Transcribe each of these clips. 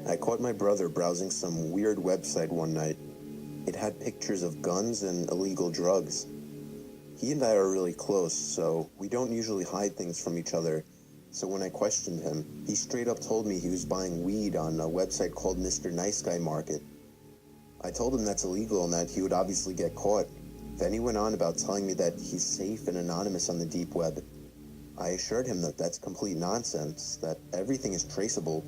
I caught my brother browsing some weird website one night. It had pictures of guns and illegal drugs. He and I are really close, so we don't usually hide things from each other. So when I questioned him, he straight up told me he was buying weed on a website called Mr. Nice Guy Market. I told him that's illegal and that he would obviously get caught. Then he went on about telling me that he's safe and anonymous on the deep web. I assured him that that's complete nonsense, that everything is traceable,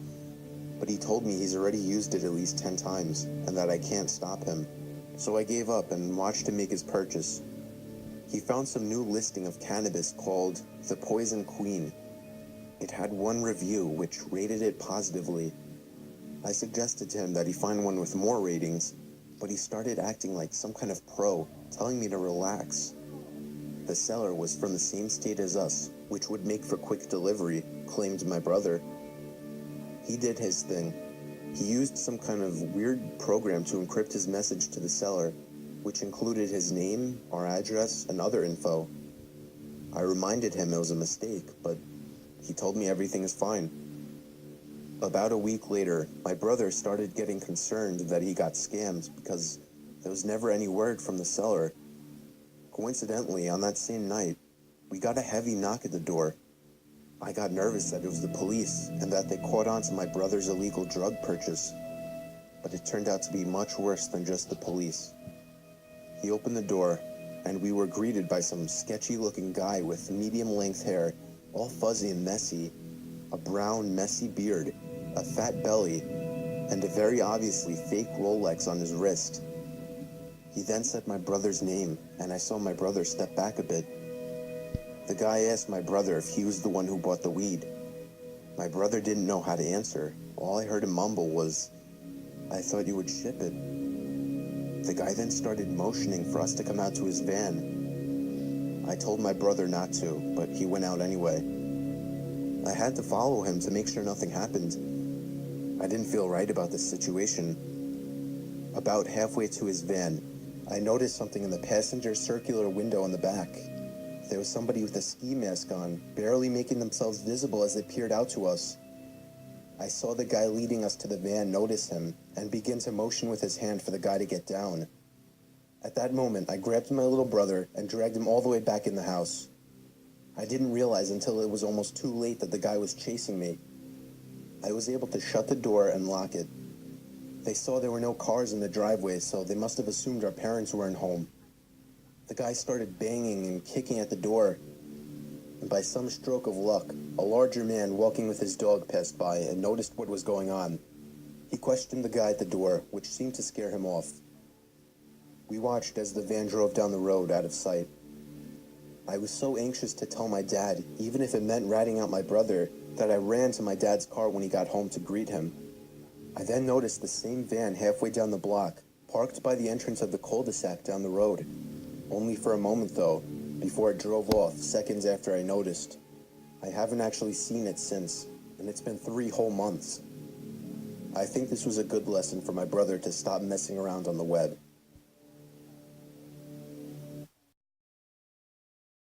but he told me he's already used it at least 10 times and that I can't stop him. So I gave up and watched him make his purchase. He found some new listing of cannabis called the Poison Queen. It had one review which rated it positively. I suggested to him that he find one with more ratings, but he started acting like some kind of pro, telling me to relax. The seller was from the same state as us, which would make for quick delivery, claimed my brother. He did his thing. He used some kind of weird program to encrypt his message to the seller, which included his name, our address, and other info. I reminded him it was a mistake, but he told me everything is fine. About a week later, my brother started getting concerned that he got scammed because there was never any word from the seller. Coincidentally, on that same night, we got a heavy knock at the door. I got nervous that it was the police and that they caught on to my brother's illegal drug purchase, but it turned out to be much worse than just the police. He opened the door, and we were greeted by some sketchy-looking guy with medium-length hair, all fuzzy and messy, a brown, messy beard, a fat belly, and a very obviously fake Rolex on his wrist. He then said my brother's name, and I saw my brother step back a bit. The guy asked my brother if he was the one who bought the weed. My brother didn't know how to answer. All I heard him mumble was, "I thought you would ship it." The guy then started motioning for us to come out to his van. I told my brother not to, but he went out anyway. I had to follow him to make sure nothing happened. I didn't feel right about this situation. About halfway to his van, I noticed something in the passenger circular window in the back. There was somebody with a ski mask on, barely making themselves visible as they peered out to us. I saw the guy leading us to the van notice him and begin to motion with his hand for the guy to get down. At that moment, I grabbed my little brother and dragged him all the way back in the house. I didn't realize until it was almost too late that the guy was chasing me. I was able to shut the door and lock it. They saw there were no cars in the driveway, so they must have assumed our parents weren't home. The guy started banging and kicking at the door, and by some stroke of luck, a larger man walking with his dog passed by and noticed what was going on. He questioned the guy at the door, which seemed to scare him off. We watched as the van drove down the road out of sight. I was so anxious to tell my dad, even if it meant ratting out my brother, that I ran to my dad's car when he got home to greet him. I then noticed the same van halfway down the block, parked by the entrance of the cul-de-sac down the road. Only for a moment, though, before it drove off seconds after I noticed. I haven't actually seen it since, and it's been 3 whole months. I think this was a good lesson for my brother to stop messing around on the web.